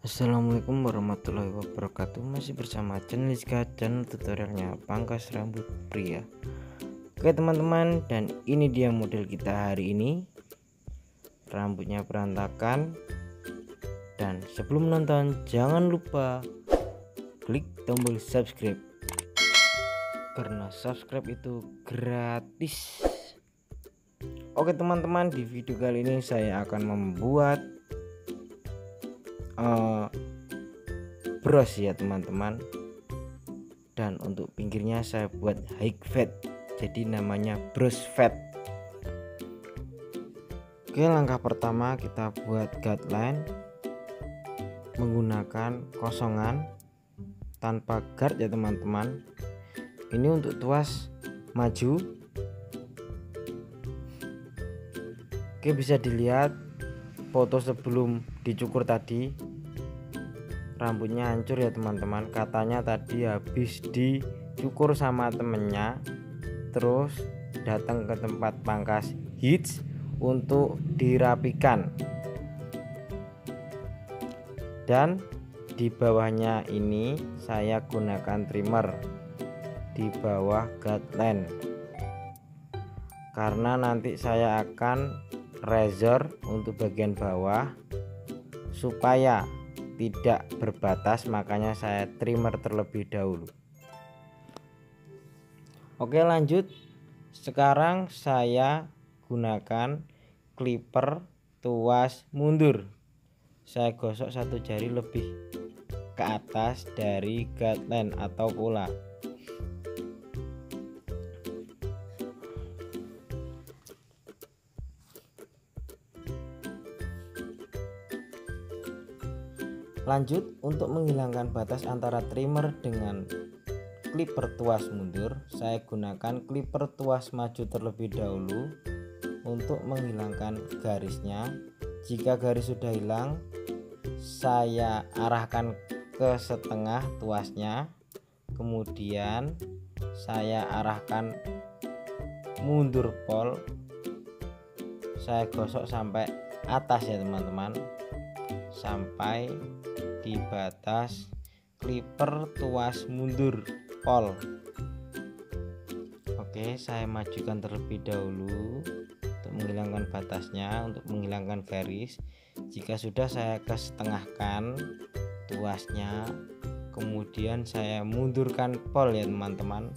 Assalamualaikum warahmatullahi wabarakatuh. Masih bersama channel tutorialnya pangkas rambut pria. Oke teman-teman, dan ini dia model kita hari ini. Rambutnya berantakan. Dan sebelum menonton jangan lupa klik tombol subscribe, karena subscribe itu gratis. Oke teman-teman, di video kali ini saya akan membuat bros ya teman-teman, dan untuk pinggirnya saya buat high fat, jadi namanya bros fat. Oke, langkah pertama kita buat guideline menggunakan kosongan tanpa guard ya teman-teman. Ini untuk tuas maju. Oke, bisa dilihat foto sebelum dicukur tadi, rambutnya hancur ya teman-teman. Katanya tadi habis dicukur sama temennya, terus datang ke tempat pangkas hits untuk dirapikan. Dan di bawahnya ini saya gunakan trimmer di bawah guideline, karena nanti saya akan razor untuk bagian bawah supaya tidak berbatas, makanya saya trimmer terlebih dahulu. Oke, lanjut. Sekarang saya gunakan clipper tuas mundur. Saya gosok satu jari lebih ke atas dari guideline atau pola. Lanjut, untuk menghilangkan batas antara trimmer dengan clipper tuas mundur, saya gunakan clipper tuas maju terlebih dahulu untuk menghilangkan garisnya. Jika garis sudah hilang, saya arahkan ke setengah tuasnya, kemudian saya arahkan mundur pol, saya gosok sampai atas ya teman-teman, sampai di batas clipper tuas mundur pol. Oke, saya majukan terlebih dahulu untuk menghilangkan batasnya, untuk menghilangkan garis. Jika sudah, saya kesetengahkan tuasnya, kemudian saya mundurkan pol ya teman-teman,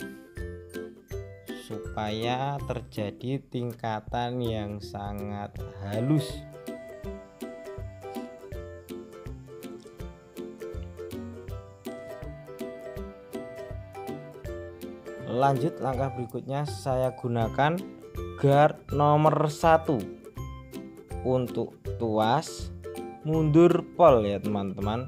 supaya terjadi tingkatan yang sangat halus. Lanjut, langkah berikutnya saya gunakan guard nomor 1 untuk tuas mundur pol ya teman-teman.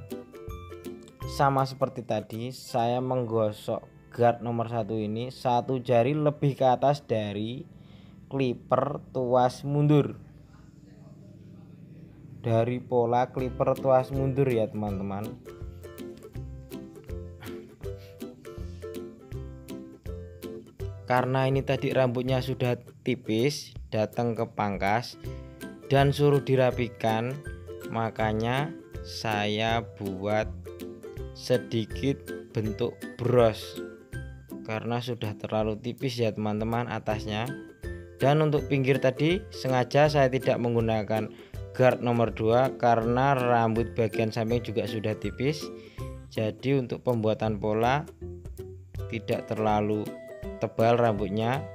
Sama seperti tadi, saya menggosok guard nomor 1 ini satu jari lebih ke atas dari clipper tuas mundur, dari pola clipper tuas mundur ya teman-teman. Karena ini tadi rambutnya sudah tipis, datang ke pangkas dan suruh dirapikan, makanya saya buat sedikit bentuk bros, karena sudah terlalu tipis ya teman-teman atasnya. Dan untuk pinggir tadi sengaja saya tidak menggunakan guard nomor 2 karena rambut bagian samping juga sudah tipis. Jadi untuk pembuatan pola tidak terlalu tebal rambutnya,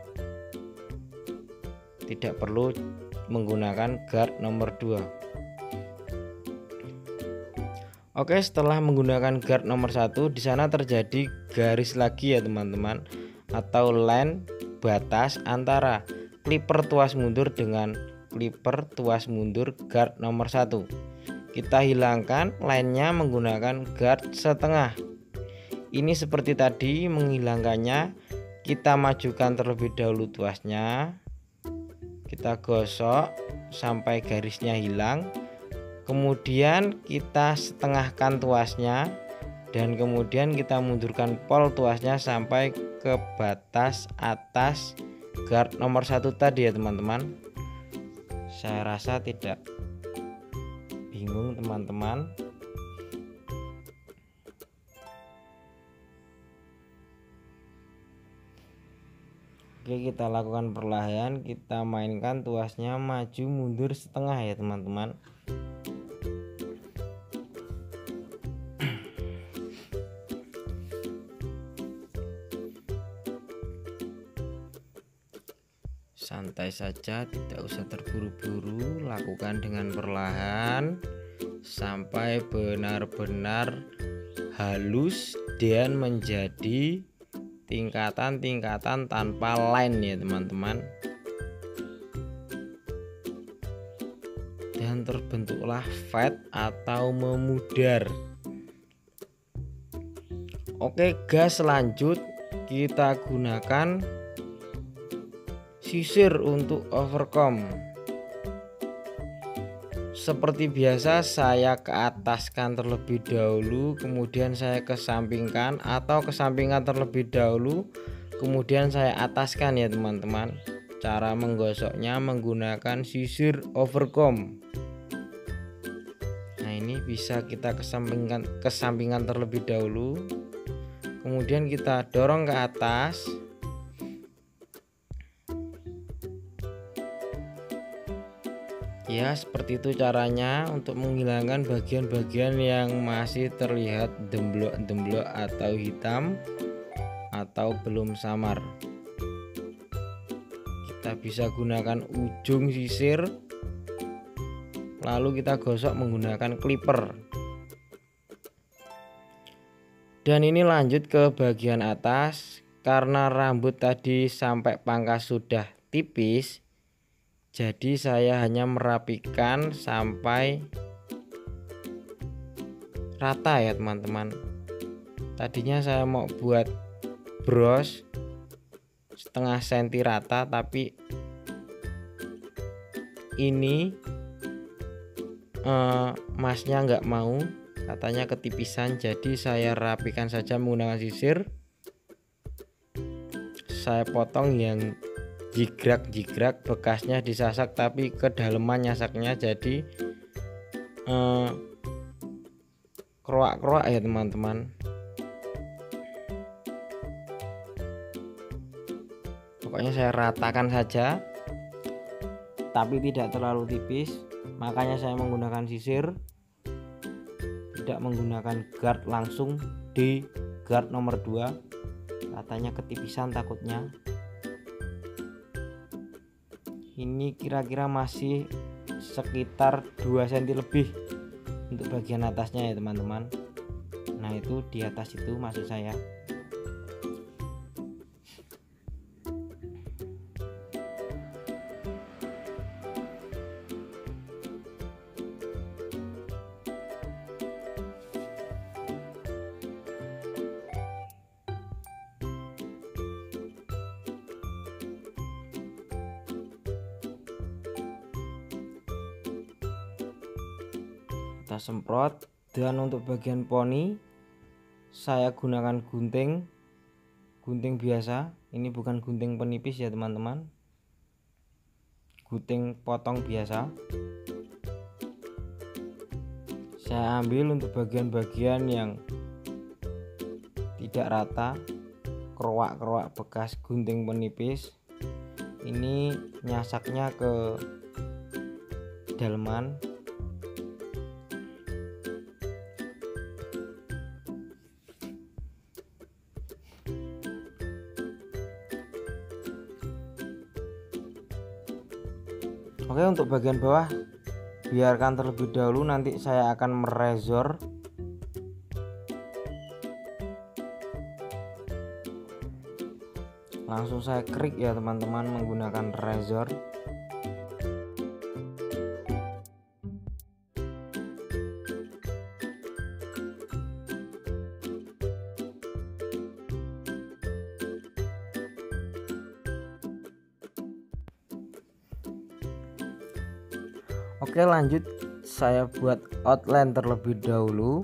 tidak perlu menggunakan guard nomor 2. Oke, setelah menggunakan guard nomor 1, di sana terjadi garis lagi ya teman-teman, atau line batas antara clipper tuas mundur dengan clipper tuas mundur guard nomor 1. Kita hilangkan line-nya menggunakan guard setengah. Ini seperti tadi, menghilangkannya kita majukan terlebih dahulu tuasnya, kita gosok sampai garisnya hilang, kemudian kita setengahkan tuasnya, dan kemudian kita mundurkan pol tuasnya sampai ke batas atas guard nomor 1 tadi ya teman-teman. Saya rasa tidak bingung teman-teman. Oke, kita lakukan perlahan, kita mainkan tuasnya maju mundur setengah ya teman-teman. Santai saja, tidak usah terburu-buru, lakukan dengan perlahan sampai benar-benar halus dan menjadi tingkatan-tingkatan tanpa line ya teman-teman. Dan terbentuklah fade atau memudar. Oke, gas lanjut, kita gunakan sisir untuk overcome. Seperti biasa saya ke ataskan terlebih dahulu, kemudian saya kesampingkan, atau kesampingkan terlebih dahulu kemudian saya ataskan ya teman-teman. Cara menggosoknya menggunakan sisir overcome. Nah, ini bisa kita kesampingkan terlebih dahulu, kemudian kita dorong ke atas. Ya, seperti itu caranya untuk menghilangkan bagian-bagian yang masih terlihat demblok-demblok atau hitam atau belum samar. Kita bisa gunakan ujung sisir, lalu kita gosok menggunakan clipper. Dan ini lanjut ke bagian atas. Karena rambut tadi sampai pangkas sudah tipis, jadi saya hanya merapikan sampai rata ya teman-teman. Tadinya saya mau buat bros setengah senti rata, tapi ini masnya nggak mau, katanya ketipisan, jadi saya rapikan saja menggunakan sisir. Saya potong yang jigrak-jigrak, bekasnya disasak tapi kedalaman nyasaknya, jadi keruak-keruak ya teman-teman. Pokoknya saya ratakan saja tapi tidak terlalu tipis, makanya saya menggunakan sisir, tidak menggunakan guard langsung di guard nomor 2, katanya ketipisan takutnya. Ini kira-kira masih sekitar 2 cm lebih untuk bagian atasnya ya teman-teman. Nah, itu di atas itu maksud saya. Kita semprot. Dan untuk bagian poni saya gunakan gunting biasa, ini bukan gunting penipis ya teman-teman, gunting potong biasa. Saya ambil untuk bagian-bagian yang tidak rata, keruak-keruak bekas gunting penipis, ini nyasaknya ke daleman. Oke, untuk bagian bawah biarkan terlebih dahulu, nanti saya akan merazor. Langsung saya krik ya teman-teman menggunakan razor. Oke, lanjut saya buat outline terlebih dahulu,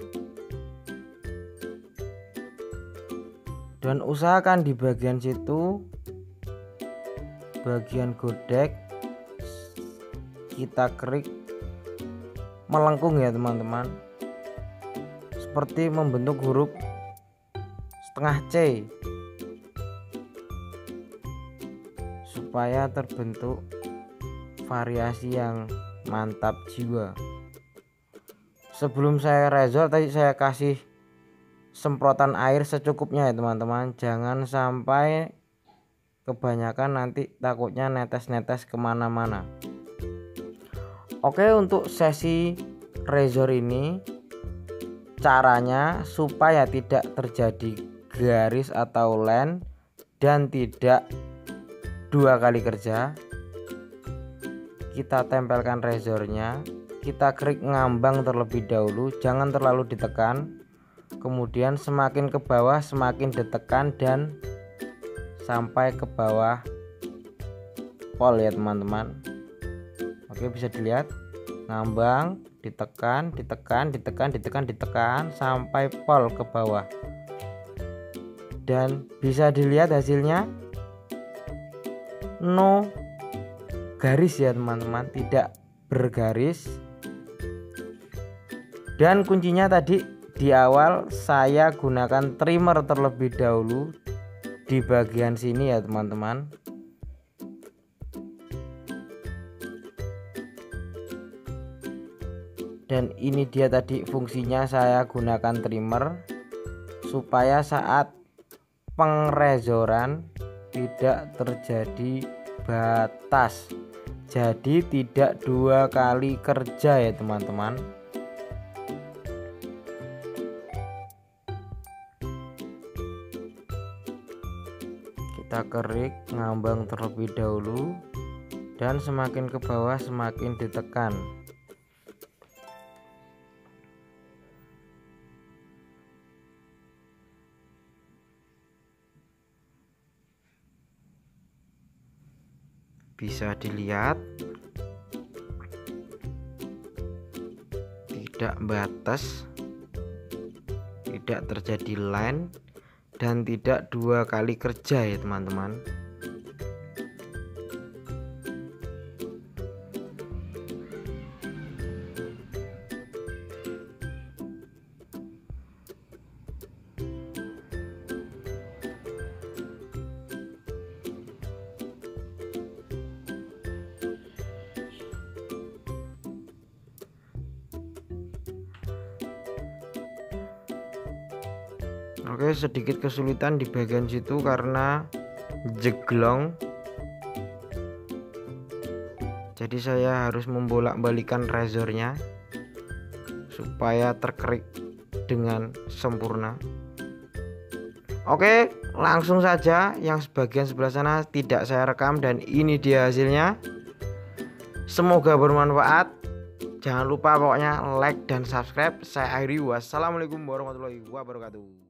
dan usahakan di bagian situ, bagian godek, kita krik melengkung ya teman-teman, seperti membentuk huruf setengah C. supaya terbentuk variasi yang mantap jiwa. Sebelum saya razor tadi saya kasih semprotan air secukupnya ya teman-teman, jangan sampai kebanyakan, nanti takutnya netes-netes kemana-mana. Oke, untuk sesi razor ini caranya supaya tidak terjadi garis atau line dan tidak dua kali kerja, kita tempelkan razornya, kita klik ngambang terlebih dahulu, jangan terlalu ditekan, kemudian semakin ke bawah semakin ditekan dan sampai ke bawah pol ya teman-teman. Oke, bisa dilihat ngambang, ditekan sampai pol ke bawah, dan bisa dilihat hasilnya no garis ya teman-teman, tidak bergaris. Dan kuncinya tadi di awal saya gunakan trimmer terlebih dahulu di bagian sini ya teman-teman. Dan ini dia tadi fungsinya saya gunakan trimmer supaya saat pengrezoran tidak terjadi batas, jadi tidak dua kali kerja ya teman-teman. Kita kerik ngambang terlebih dahulu dan semakin ke bawah semakin ditekan. Bisa dilihat tidak batas, tidak terjadi line, dan tidak dua kali kerja ya teman-teman. Oke, sedikit kesulitan di bagian situ karena jeglong, jadi saya harus membolak-balikan razornya supaya terkerik dengan sempurna. Oke, langsung saja. Yang bagian sebelah sana tidak saya rekam dan ini dia hasilnya. Semoga bermanfaat. Jangan lupa pokoknya like dan subscribe. Saya akhiri, wassalamualaikum warahmatullahi wabarakatuh.